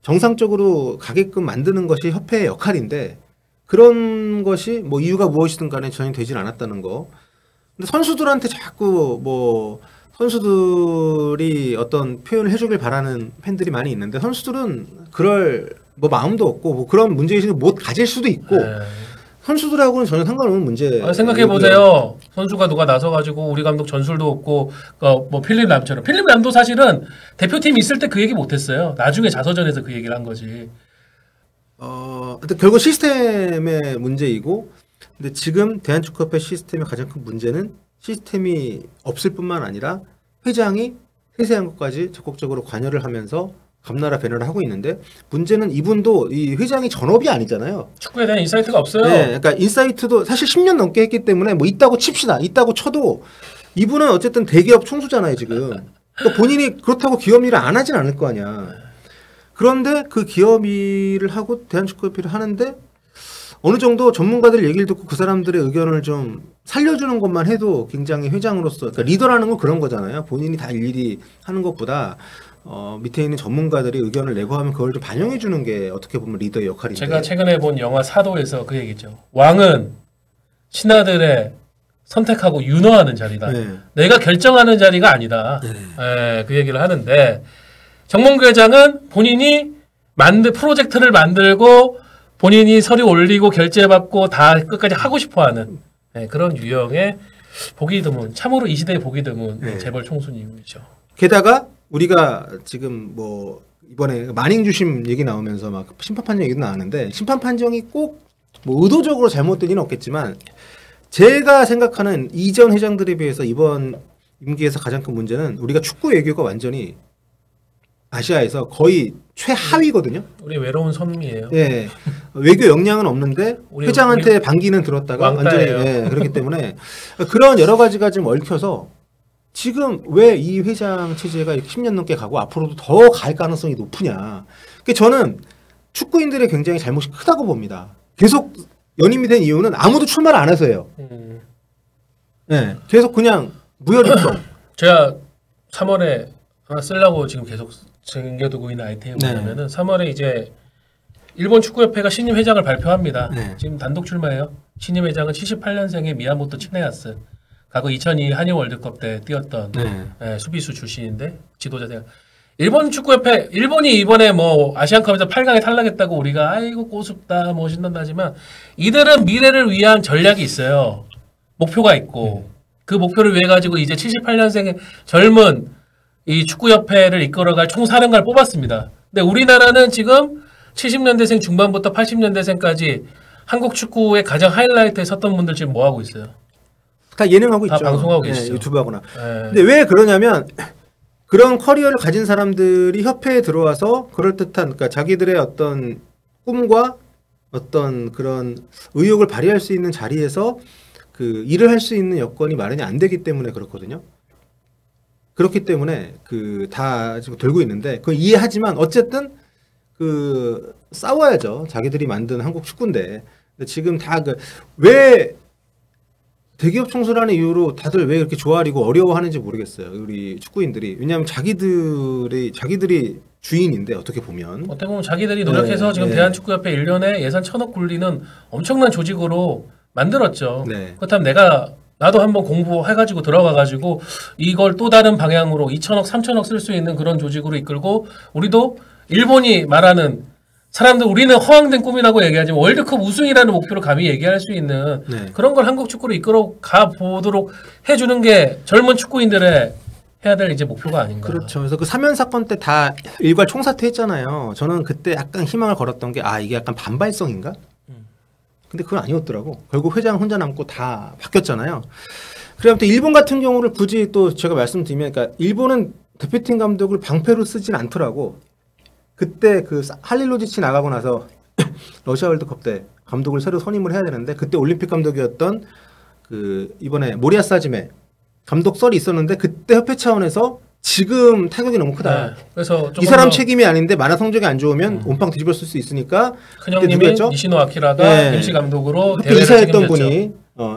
정상적으로 가게끔 만드는 것이 협회의 역할인데, 그런 것이 뭐 이유가 무엇이든 간에 전혀 되질 않았다는 거. 근데 선수들한테 자꾸 뭐 선수들이 어떤 표현을 해주길 바라는 팬들이 많이 있는데 선수들은 그럴 뭐 마음도 없고 뭐 그런 문제의식을 못 가질 수도 있고 선수들하고는 전혀 상관없는 문제. 생각해 보세요. 선수가 누가 나서가지고 우리 감독 전술도 없고 뭐 필립 람처럼 필립 람도 사실은 대표팀 있을 때 그 얘기 못했어요. 나중에 자서전에서 그 얘기를 한 거지. 근데 결국 시스템의 문제이고, 근데 지금 대한축구협회 시스템의 가장 큰 문제는 시스템이 없을 뿐만 아니라 회장이 세세한 것까지 적극적으로 관여를 하면서 감나라 배너를 하고 있는데 문제는 이분도 이 회장이 전업이 아니잖아요. 축구에 대한 인사이트가 없어요. 네, 그러니까 인사이트도 사실 10년 넘게 했기 때문에 뭐 있다고 칩시다. 있다고 쳐도 이분은 어쨌든 대기업 총수잖아요 지금. 그러니까 본인이 그렇다고 기업 일을 안 하진 않을 거 아니야. 그런데 그 기업 일을 하고 대한축구협회를 하는데 어느 정도 전문가들 얘기를 듣고 그 사람들의 의견을 좀 살려주는 것만 해도 굉장히 회장으로서 그러니까 리더라는 건 그런 거잖아요. 본인이 다 일일이 하는 것보다 밑에 있는 전문가들이 의견을 내고 하면 그걸 좀 반영해 주는 게 어떻게 보면 리더의 역할인데. 제가 최근에 본 영화 사도에서 그 얘기죠. 왕은 신하들의 선택하고 윤허하는 자리다. 네. 내가 결정하는 자리가 아니다. 네. 그 얘기를 하는데 정몽규 회장은 본인이 프로젝트를 만들고 본인이 서류 올리고 결제받고 다 끝까지 하고 싶어하는 그런 유형의 보기 드문, 참으로 이 시대의 보기 드문 네. 재벌 총수님이죠. 게다가 우리가 지금 뭐 이번에 만행 주심 얘기 나오면서 막 심판 판정 얘기도 나왔는데 심판 판정이 꼭 뭐 의도적으로 잘못된 일은 없겠지만 제가 생각하는 이전 회장들에 비해서 이번 임기에서 가장 큰 문제는 우리가 축구 외교가 완전히 아시아에서 거의 최하위거든요. 우리 외로운 선미예요. 예, 외교 역량은 없는데 회장한테 반기는 들었다가 왕따예요. 완전히 그렇기 때문에 그런 여러 가지가 지금 얽혀서 지금 왜 이 회장 체제가 이렇게 10년 넘게 가고 앞으로도 더 갈 가능성이 높으냐. 그러니까 저는 축구인들의 굉장히 잘못이 크다고 봅니다. 계속 연임이 된 이유는 아무도 출마를 안 해서예요. 네, 계속 그냥 무혈입성. 제가 3월에 하나 쓰려고 지금 계속 챙겨두고 있는 아이템이 뭐냐면은 3월에 이제 일본 축구협회가 신임 회장을 발표합니다. 네. 지금 단독 출마예요. 신임 회장은 78년생의 미야모토 치네야스. 과거 2002 한일 월드컵 때 뛰었던 수비수 출신인데 지도자세요. 일본 축구협회 일본이 이번에 뭐 아시안컵에서 8강에 탈락했다고 우리가 아이고 꼬습다 뭐 신난다 하지만 이들은 미래를 위한 전략이 있어요. 목표가 있고 그 목표를 위해 가지고 이제 78년생의 젊은 이 축구협회를 이끌어갈 총사령관을 뽑았습니다. 근데 우리나라는 지금 70년대생 중반부터 80년대생까지 한국 축구의 가장 하이라이트에 섰던 분들 지금 뭐 하고 있어요? 다 예능하고 다 있죠. 방송하고 계시죠. 유튜브하거나. 근데 왜 그러냐면 그런 커리어를 가진 사람들이 협회에 들어와서 그럴듯한 그러니까 자기들의 어떤 꿈과 어떤 그런 의욕을 발휘할 수 있는 자리에서 그 일을 할 수 있는 여건이 마련이 안 되기 때문에 그렇거든요. 그렇기 때문에 그 다 지금 돌고 있는데 그걸 이해하지만 어쨌든 그 싸워야죠. 자기들이 만든 한국 축구인데 근데 지금 다 그 왜 대기업 총수라는 이유로 다들 왜 이렇게 조아리고 어려워하는지 모르겠어요. 우리 축구인들이. 왜냐하면 자기들이 주인인데 어떻게 보면. 어떻게 보면 자기들이 노력해서 지금 대한축구협회 1년에 예산 1,000억 굴리는 엄청난 조직으로 만들었죠. 그렇다면 나도 한번 공부해가지고 들어가가지고 이걸 또 다른 방향으로 2,000억, 3,000억 쓸 수 있는 그런 조직으로 이끌고 우리도 일본이 말하는 사람들 우리는 허황된 꿈이라고 얘기하지만 월드컵 우승이라는 목표로 감히 얘기할 수 있는 그런 걸 한국 축구로 이끌어 가 보도록 해주는 게 젊은 축구인들의 해야 될 이제 목표가 아닌가. 그렇죠. 그래서 그 사면 사건 때 다 일괄 총사퇴했잖아요. 저는 그때 약간 희망을 걸었던 게 이게 약간 반발성인가? 근데 그건 아니었더라고. 결국 회장 혼자 남고 다 바뀌었잖아요. 그래 아무튼 일본 같은 경우를 굳이 또 제가 말씀드리면 그러니까 일본은 대표팀 감독을 방패로 쓰진 않더라고. 그때 그 할릴로지치 나가고 나서 러시아 월드컵 때 감독을 새로 선임을 해야 되는데 그때 올림픽 감독이었던 그 이번에 모리아스 하지메 감독 썰이 있었는데 그때 협회 차원에서 지금 타격이 너무 크다. 그래서 이 사람 책임이 아닌데 만화 성적이 안 좋으면 온빵 뒤집어 쓸 수 있으니까 큰형님이 니시노 아키라가 임시 감독으로 대회를 이사했던 책임졌죠. 분이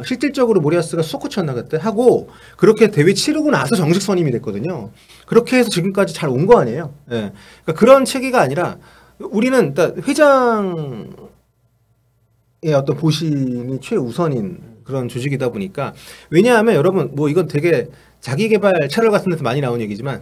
실질적으로 모리아스가 수코치였나 그때 하고 그렇게 대회 치르고 나서 정식 선임이 됐거든요. 그렇게 해서 지금까지 잘 온 거 아니에요. 그러니까 그런 체계가 아니라 우리는 일단 회장이 어떤 보신이 최우선인 그런 조직이다 보니까 왜냐하면 여러분 뭐 이건 되게 자기 개발 채널 같은 데서 많이 나온 얘기지만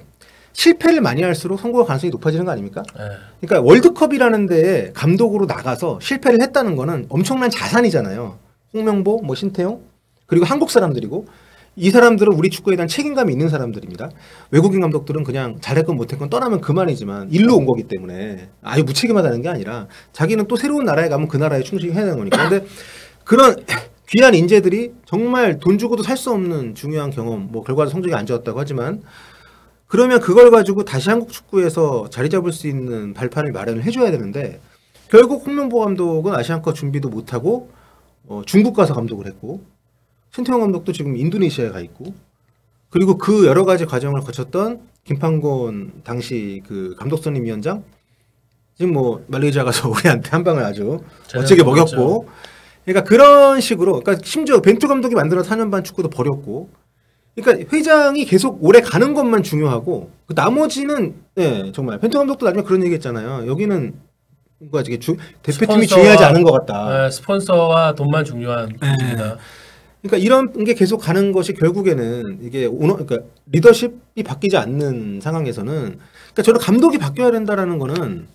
실패를 많이 할수록 성공 가능성이 높아지는 거 아닙니까? 네. 그러니까 월드컵이라는 데에 감독으로 나가서 실패를 했다는 거는 엄청난 자산이잖아요. 홍명보, 뭐 신태용 그리고 한국 사람들이고 이 사람들은 우리 축구에 대한 책임감이 있는 사람들입니다. 외국인 감독들은 그냥 잘했건 못했건 떠나면 그만이지만 일로 온 거기 때문에 아예 무책임하다는 게 아니라 자기는 또 새로운 나라에 가면 그 나라에 충실해야 되는 거니까. 근데 그런 귀한 인재들이 정말 돈 주고도 살 수 없는 중요한 경험, 뭐 결과도 성적이 안 좋았다고 하지만 그러면 그걸 가지고 다시 한국 축구에서 자리 잡을 수 있는 발판을 마련을 해줘야 되는데 결국 홍명보 감독은 아시안컵 준비도 못하고 중국 가서 감독을 했고 신태용 감독도 지금 인도네시아에 가 있고 그리고 그 여러 가지 과정을 거쳤던 김판곤 당시 그 감독선임위원장 지금 뭐 말레이시아 가서 우리한테 한 방을 아주 멋지게 먹였고 그러니까 그런 식으로 그러니까 심지어 벤투 감독이 만들어 4년 반 축구도 버렸고 그러니까 회장이 계속 오래 가는 것만 중요하고 그 나머지는 네, 정말 벤투 감독도 나중에 그런 얘기했잖아요. 여기는 뭔가 대표팀이 중요하지 않은 것 같다. 네, 스폰서와 돈만 중요한 겁니다. 그러니까 이런 게 계속 가는 것이 결국에는 이게 그러니까 리더십이 바뀌지 않는 상황에서는 그러니까 저는 감독이 바뀌어야 된다라는 거는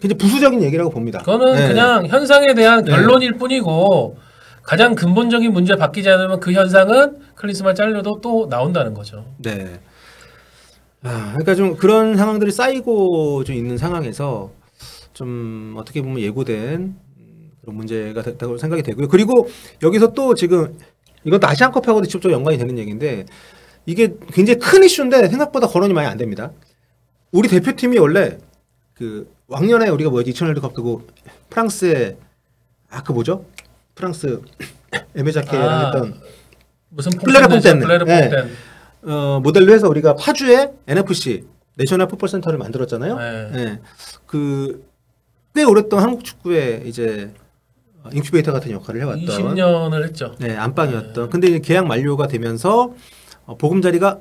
굉장히 부수적인 얘기라고 봅니다. 그거는 네. 그냥 현상에 대한 결론일 뿐이고 가장 근본적인 문제 바뀌지 않으면 그 현상은 클린스만 잘려도 또 나온다는 거죠. 네. 그러니까 좀 그런 상황들이 쌓이고 좀 있는 상황에서 좀 어떻게 보면 예고된 그런 문제가 됐다고 생각이 되고요. 그리고 여기서 또 지금 이것도 아시안컵하고도 직접적으로 연관이 되는 얘기인데 이게 굉장히 큰 이슈인데 생각보다 거론이 많이 안 됩니다. 우리 대표팀이 원래 그 왕년에 우리가 뭐였지 2000 월드컵 두고 프랑스에 그 뭐죠? 프랑스 에메자케랑 했던 무슨 플레르퐁텐 플레르퐁텐 모델로 해서 우리가 파주에 NFC 내셔널 풋볼 센터를 만들었잖아요. 네. 네. 그 꽤 오랫동안 한국 축구에 이제 인큐베이터 같은 역할을 해왔던 20년을 했죠. 네, 안방이었던. 근데 이제 계약 만료가 되면서 보금자리가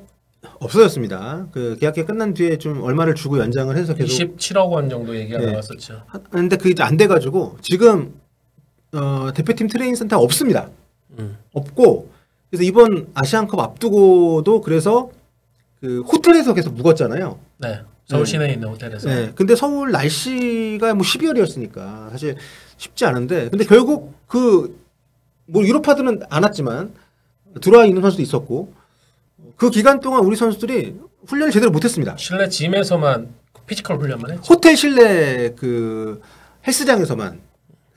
없어졌습니다. 그 계약이 끝난 뒤에 좀 얼마를 주고 연장을 해서 계속 27억 원 정도 얘기가 나왔었죠. 근데 그게 이제 안 돼가지고 지금 대표팀 트레이닝 센터가 없습니다. 없고 그래서 이번 아시안컵 앞두고도 그래서 그 호텔에서 계속 묵었잖아요. 네. 서울 시내에 있는 호텔에서. 네. 근데 서울 날씨가 뭐 12월이었으니까 사실 쉽지 않은데 근데 결국 뭐 유럽파들은 안 왔지만 들어와 있는 선수도 있었고 그 기간 동안 우리 선수들이 훈련을 제대로 못했습니다. 실내 짐에서만 피지컬 훈련만 했죠. 호텔 실내 그 헬스장에서만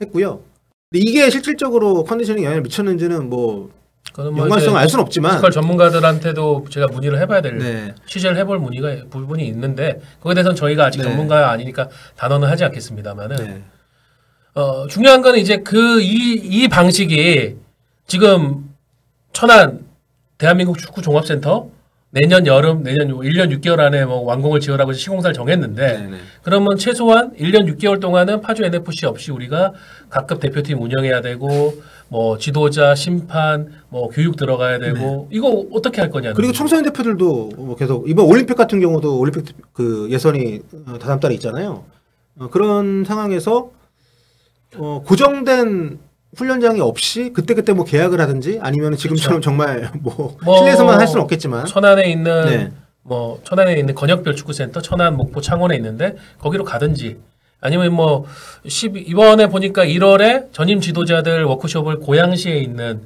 했고요. 근데 이게 실질적으로 컨디셔닝 영향을 미쳤는지는 뭐 연관성을 알 수는 없지만 피지컬 전문가들한테도 제가 문의를 해봐야 될 네. 취재를 해볼 부분이 있는데 그거에 대해서는 저희가 아직 전문가가 아니니까 단언은 하지 않겠습니다만은 네. 중요한 거는 이제 이 방식이 지금 천안 대한민국 축구 종합센터 내년 1년 6개월 안에 뭐 완공을 지으라고 시공사를 정했는데 네네. 그러면 최소한 1년 6개월 동안은 파주 NFC 없이 우리가 각급 대표팀 운영해야 되고 뭐 지도자, 심판, 뭐 교육 들어가야 되고 이거 어떻게 할 거냐. 그리고 청소년 대표들도 뭐 계속 이번 올림픽 같은 경우도 올림픽 그 예선이 다다음 달에 있잖아요. 그런 상황에서 고정된 훈련장이 없이 그때 뭐 계약을 하든지 아니면 지금처럼 그렇죠. 정말 뭐 실내에서만 할 수는 없겠지만 천안에 있는 천안에 있는 건역별 축구센터 천안, 목포, 창원에 있는데 거기로 가든지 아니면 뭐 이번에 보니까 1월에 전임 지도자들 워크숍을 고양시에 있는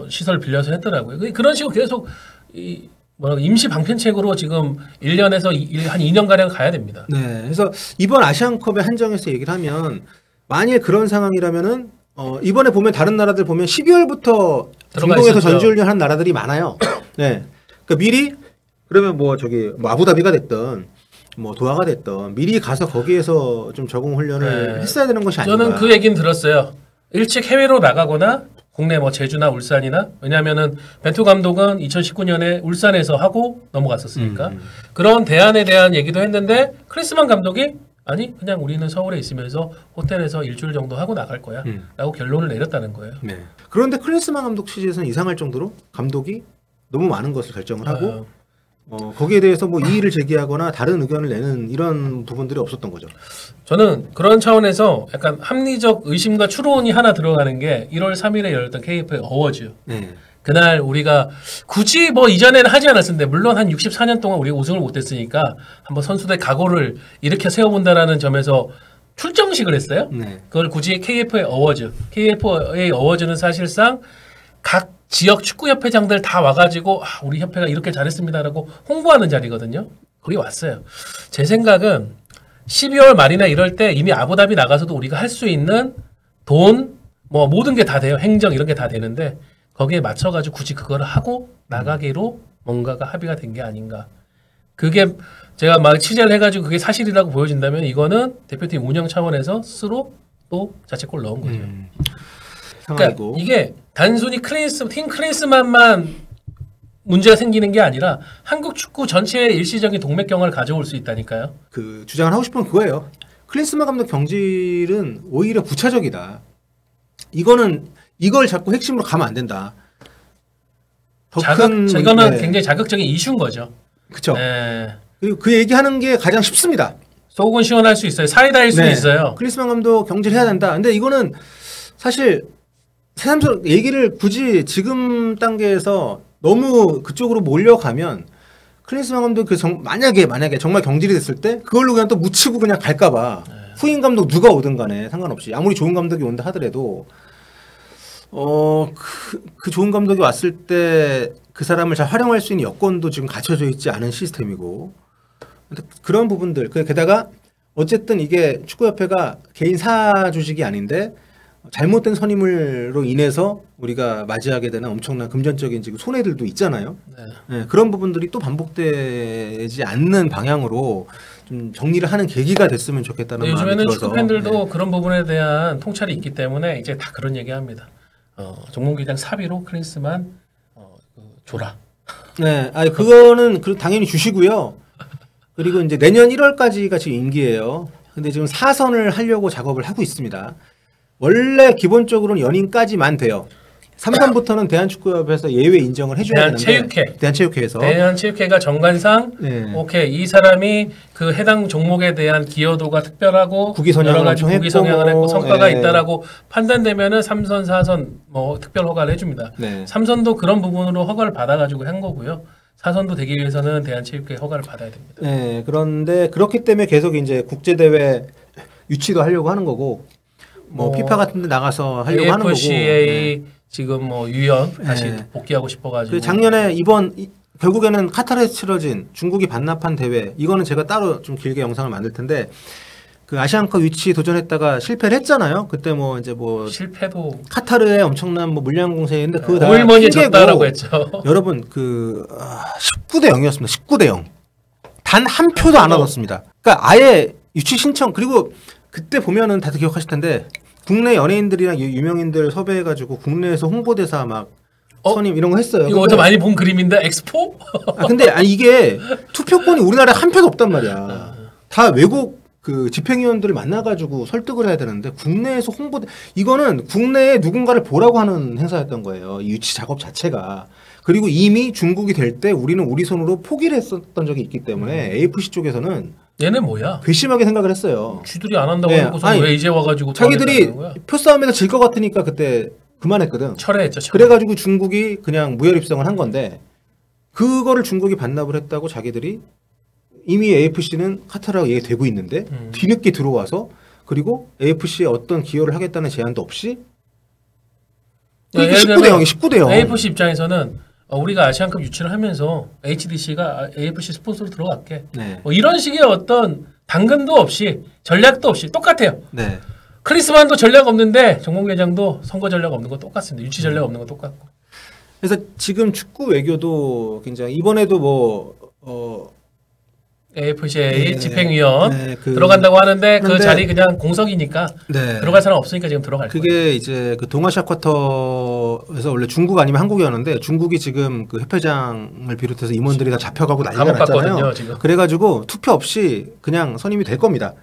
시설 빌려서 했더라고요. 그런 식으로 계속 임시 방편책으로 지금 1년에서 한 2년가량 가야 됩니다. 네. 그래서 이번 아시안컵에 한정해서 얘기를 하면 만일 그런 상황이라면은 이번에 보면 다른 나라들 보면 12월부터 중동에서 전지훈련 한 나라들이 많아요. 네. 그러니까 미리 그러면 뭐 아부다비가 됐던 뭐 도하가 됐던 미리 가서 거기에서 좀 적응 훈련을 했어야 되는 것이 아닌가. 저는 그 얘기는 들었어요. 일찍 해외로 나가거나 국내 뭐 제주나 울산이나 왜냐하면은 벤투 감독은 2019년에 울산에서 하고 넘어갔었으니까 그런 대안에 대한 얘기도 했는데 클린스만 감독이 아니 그냥 우리는 서울에 있으면서 호텔에서 일주일 정도 하고 나갈 거야 라고 결론을 내렸다는 거예요. 네. 그런데 클린스만 감독 취지에서는 이상할 정도로 감독이 너무 많은 것을 결정을 하고 거기에 대해서 뭐 이의를 제기하거나 다른 의견을 내는 이런 부분들이 없었던 거죠. 저는 그런 차원에서 약간 합리적 의심과 추론이 하나 들어가는 게 1월 3일에 열렸던 KFA 어워즈. 네. 그날 우리가 굳이 뭐 이전에는 하지 않았는데 물론 한 64년 동안 우리가 우승을 못했으니까 한번 선수들 각오를 일으켜 세워본다라는 점에서 출정식을 했어요. 네. 그걸 굳이 KFA 어워즈. KFA 어워즈는 사실상 각 지역 축구협회장들 다 와가지고 우리 협회가 이렇게 잘했습니다라고 홍보하는 자리거든요. 거기 왔어요. 제 생각은 12월 말이나 이럴 때 이미 아부다비 나가서도 우리가 할 수 있는 돈, 뭐 모든 게 다 돼요. 행정 이런 게 다 되는데 거기에 맞춰가지고 굳이 그걸 하고 나가기로 뭔가가 합의가 된 게 아닌가. 그게 제가 막 취재를 해가지고 그게 사실이라고 보여진다면 이거는 대표팀 운영 차원에서 스스로 또 자책골 넣은 거죠. 그러니까 이게 단순히 팀 클린스만만 문제가 생기는 게 아니라 한국 축구 전체의 일시적인 동맥경화를 가져올 수 있다니까요. 그 주장을 하고 싶은 그거예요. 클린스만 감독 경질은 오히려 부차적이다. 이걸 자꾸 핵심으로 가면 안 된다. 이거는 굉장히 자극적인 이슈인 거죠. 그렇죠. 네. 그리고 그 얘기하는 게 가장 쉽습니다. 속은 시원할 수 있어요. 사이다일 수도 있어요. 클린스만 감독 경질해야 된다. 근데 이거는 사실 새삼스럽 얘기를 굳이 지금 단계에서 너무 그쪽으로 몰려가면 클린스만 감독 만약에 정말 경질이 됐을 때 그걸로 그냥 또 묻히고 그냥 갈까봐 후임 감독 누가 오든 간에 상관없이 아무리 좋은 감독이 온다 하더라도 그 좋은 감독이 왔을 때 그 사람을 잘 활용할 수 있는 여건도 지금 갖춰져 있지 않은 시스템이고 그런 부분들 게다가 어쨌든 이게 축구협회가 개인 사조직이 아닌데 잘못된 선임으로 인해서 우리가 맞이하게 되는 엄청난 금전적인 지금 손해들도 있잖아요. 네, 그런 부분들이 또 반복되지 않는 방향으로 좀 정리를 하는 계기가 됐으면 좋겠다는 마음이 들어서. 요즘에는 축구 팬들도 그런 부분에 대한 통찰이 있기 때문에 이제 다 그런 얘기합니다. 정몽기장 사비로 클린스만 줘라. 네, 그거는 당연히 주시고요. 그리고 이제 내년 1월까지가 지금 임기예요. 근데 지금 4선을 하려고 작업을 하고 있습니다. 원래 기본적으로는 연인까지만 돼요. 3선부터는 대한축구협에서 예외 인정을 해줘야 되는데 대한체육회에서 대한체육회가 정관상 오케이 이 사람이 그 해당 종목에 대한 기여도가 특별하고 국위 선양을 했고 성과가 있다라고 판단되면은 3선, 4선 뭐 특별 허가를 해줍니다. 3선도 그런 부분으로 허가를 받아가지고 한 거고요. 4선도 되기 위해서는 대한체육회 허가를 받아야 됩니다. 네, 그런데 그렇기 때문에 계속 이제 국제대회 유치도 하려고 하는 거고. 피파 같은 데 나가서 하려고 하는 거고. AFCA 지금 유연 다시 복귀하고 싶어가지고. 작년에 결국에는 카타르에서 치러진 중국이 반납한 대회 이거는 제가 따로 좀 길게 영상을 만들 텐데 그 아시안컵 유치 도전했다가 실패를 했잖아요. 그때 실패도 카타르에 엄청난 물량 공세인데 그거 다 오일머니 졌다라고 했죠. 여러분 19대 0이었습니다. 19대 0. 단 한 표도 안 얻었습니다. 그러니까 아예 유치 신청 그리고 그때 보면은 다들 기억하실 텐데 국내 연예인들이랑 유명인들 섭외해가지고 국내에서 홍보대사 막 선임 이런 거 했어요. 이거 어제 많이 본 그림인데 엑스포? 근데 이게 투표권이 우리나라에 한 표도 없단 말이야. 다 외국 그 집행위원들을 만나가지고 설득을 해야 되는데 국내에서 이거는 국내에 누군가를 보라고 하는 행사였던 거예요. 이 유치 작업 자체가. 그리고 이미 중국이 될 때 우리는 우리 손으로 포기를 했었던 적이 있기 때문에 AFC 쪽에서는 얘네 뭐야? 괘씸하게 생각을 했어요. 쥐들이 안 한다고 해놓고서 왜 이제 와가지고 자기들이 표싸움에서 질 것 같으니까 그때 그만했거든. 철회했죠. 그래가지고 중국이 그냥 무혈 입성을 한 건데 그거를 중국이 반납을 했다고 자기들이 이미 AFC는 카타르하고 얘기되고 있는데 뒤늦게 들어와서 그리고 AFC에 어떤 기여를 하겠다는 제안도 없이 19대 0이 19대 0. AFC 입장에서는 우리가 아시안컵 유치를 하면서 HDC가 AFC 스폰서로 들어갈게. 이런 식의 어떤 당근도 없이 전략도 없이 똑같아요. 클린스만도 전략 없는데 정몽 회장도 선거 전략 없는 건 똑같습니다. 유치 전략 없는 건 똑같고. 그래서 지금 축구 외교도 굉장히 이번에도 AFCA 집행위원 들어간다고 하는데 그 자리 그냥 공석이니까 들어갈 사람 없으니까 지금 들어갈 거예요. 그게 이제 그 동아시아 쿼터에서 원래 중국 아니면 한국이었는데 중국이 지금 그 협회장을 비롯해서 임원들이 다 잡혀가고 난리가 났잖아요. 지금. 그래가지고 투표 없이 그냥 선임이 될 겁니다.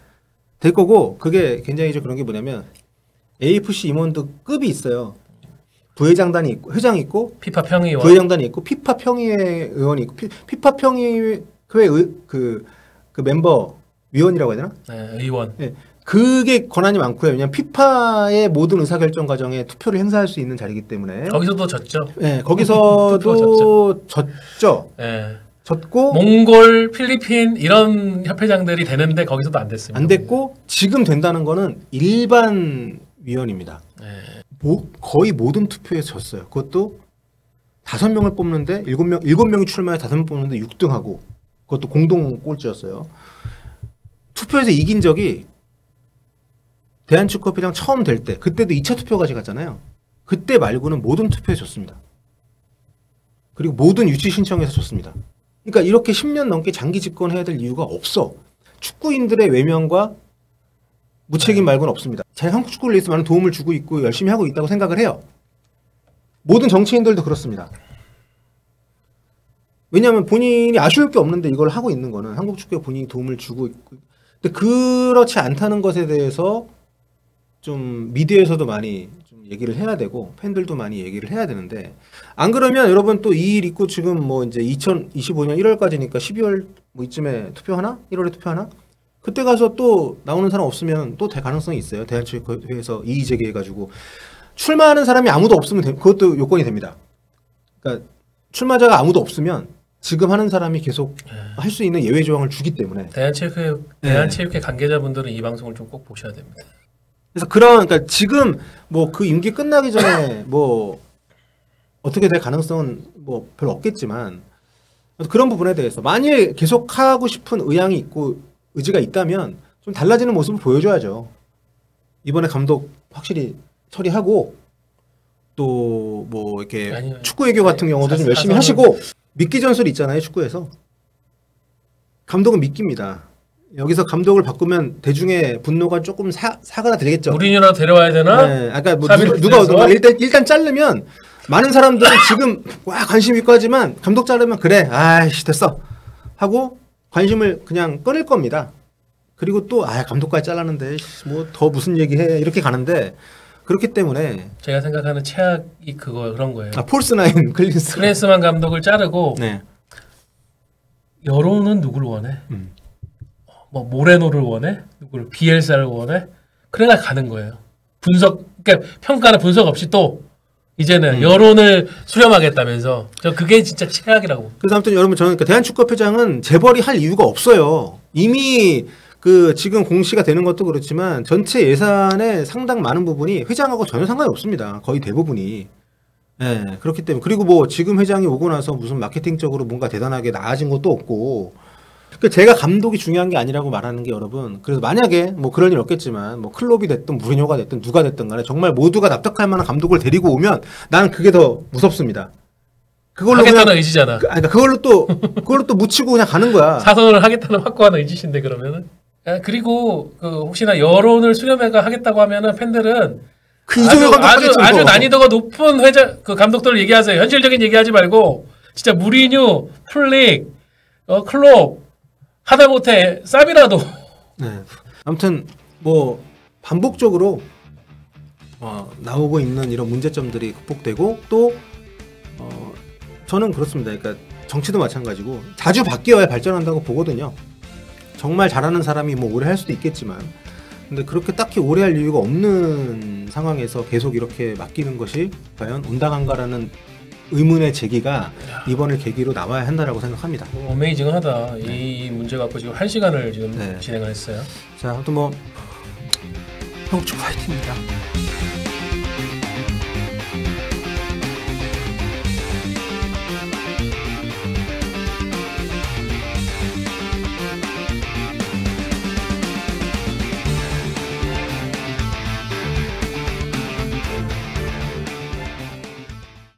될 거고 그게 굉장히 그런 게 뭐냐면 AFC 임원도 급이 있어요. 부회장단이 있고 회장이 있고 피파 평의원 부회장단이 있고 피파 평의회 의원이 있고 피파 평의회 그 멤버 위원이라고 해야 되나? 네, 의원. 네. 그게 권한이 많고요. 왜냐하면 피파의 모든 의사결정 과정에 투표를 행사할 수 있는 자리이기 때문에 거기서도 졌죠. 네, 거기서도 졌죠. 네. 졌고 몽골, 필리핀 이런 협회장들이 되는데 거기서도 안 됐습니다. 안 됐고 지금 된다는 거는 일반 위원입니다. 네. 거의 모든 투표에서 졌어요. 그것도 5명을 뽑는데 7명이 출마해 5명 뽑는데 6등하고 그것도 공동 꼴찌였어요. 투표에서 이긴 적이 대한축구협회장 처음 될 때 그때도 2차 투표까지 갔잖아요. 그때 말고는 모든 투표에 졌습니다. 그리고 모든 유치 신청에서 졌습니다. 그러니까 이렇게 10년 넘게 장기 집권해야 될 이유가 없어. 축구인들의 외면과 무책임 말고는 없습니다. 제가 한국 축구를 위해서 많은 도움을 주고 있고 열심히 하고 있다고 생각을 해요. 모든 정치인들도 그렇습니다. 왜냐하면 본인이 아쉬울 게 없는데 이걸 하고 있는 거는 한국 축구에 본인이 도움을 주고 있고, 근데 그렇지 않다는 것에 대해서 좀 미디어에서도 많이 좀 얘기를 해야 되고 팬들도 많이 얘기를 해야 되는데 안 그러면 여러분 또 이 일 있고 지금 뭐 이제 2025년 1월까지니까 12월 뭐 이쯤에 투표하나? 1월에 투표하나? 그때 가서 또 나오는 사람 없으면 또 될 가능성이 있어요. 대한축구협회에서 이의 제기해가지고 출마하는 사람이 아무도 없으면 그것도 요건이 됩니다. 그러니까 출마자가 아무도 없으면 지금 하는 사람이 계속 할 수 있는 예외 조항을 주기 때문에 대한체육회 관계자분들은 이 방송을 좀 꼭 보셔야 됩니다. 그래서 그러니까 지금 뭐 그 임기 끝나기 전에 뭐 어떻게 될 가능성은 뭐 별로 없겠지만 그런 부분에 대해서 만약에 계속 하고 싶은 의향이 있고 의지가 있다면 좀 달라지는 모습을 보여줘야죠. 이번에 감독 확실히 처리하고 또 뭐 이렇게 축구 외교 같은 경우도 좀 열심히 하시고 미끼 전술 있잖아요 축구에서 감독은 미끼입니다. 여기서 감독을 바꾸면 대중의 분노가 조금 사그라들겠죠. 무리뉴라도 데려와야 되나? 네, 아까 뭐 누가 일단 자르면 많은 사람들은 지금 와 관심 있고 하지만 감독 자르면 그래 아이씨 됐어 하고 관심을 그냥 끊을 겁니다. 그리고 또 감독까지 잘랐는데 뭐 더 무슨 얘기해 이렇게 가는데 그렇기 때문에 제가 생각하는 최악이 그런 거예요. 폴스나인 클린스만 감독을 자르고 네. 여론은 누구를 원해? 뭐 모레노를 원해? 누구를 비엘사를 원해? 그래가 가는 거예요. 그러니까 평가나 분석 없이 또 이제는 여론을 수렴하겠다면서 저 그게 진짜 최악이라고. 그래서 아무튼 여러분 저는 대한축구협회장은 재벌이 할 이유가 없어요. 이미 그 지금 공시가 되는 것도 그렇지만 전체 예산의 상당 많은 부분이 회장하고 전혀 상관이 없습니다. 거의 대부분이. 예, 그렇기 때문에 그리고 뭐 지금 회장이 오고 나서 무슨 마케팅적으로 뭔가 대단하게 나아진 것도 없고 제가 감독이 중요한 게 아니라고 말하는 게 여러분 그래서 만약에 뭐 그럴 일 없겠지만 뭐 클롭이 됐든 무리뉴가 됐든 누가 됐든 간에 정말 모두가 납득할 만한 감독을 데리고 오면 나는 그게 더 무섭습니다. 그걸로 하겠다는 의지잖아. 그러니까 그걸로 또 묻히고 그냥 가는 거야. 사선을 하겠다는 확고한 의지신데 그러면은. 그리고 그 혹시나 여론을 수렴해가 하겠다고 하면은 팬들은 아주 난이도가 높은 그 감독들을 얘기하세요. 현실적인 얘기하지 말고 진짜 무리뉴, 플릭, 클롭 하다못해 쌉이라도. 네. 아무튼 뭐 반복적으로 나오고 있는 이런 문제점들이 극복되고 또 저는 그렇습니다. 그러니까 정치도 마찬가지고 자주 바뀌어야 발전한다고 보거든요. 정말 잘하는 사람이 뭐 오래 할 수도 있겠지만 근데 그렇게 딱히 오래 할 이유가 없는 상황에서 계속 이렇게 맡기는 것이 과연 온당한가라는 의문의 제기가 이번을 계기로 나와야 한다라고 생각합니다. 어메이징하다. 이 문제 갖고 지금 1시간을 지금 진행을 했어요. 자, 아무튼 뭐 한국 축구 화이팅입니다.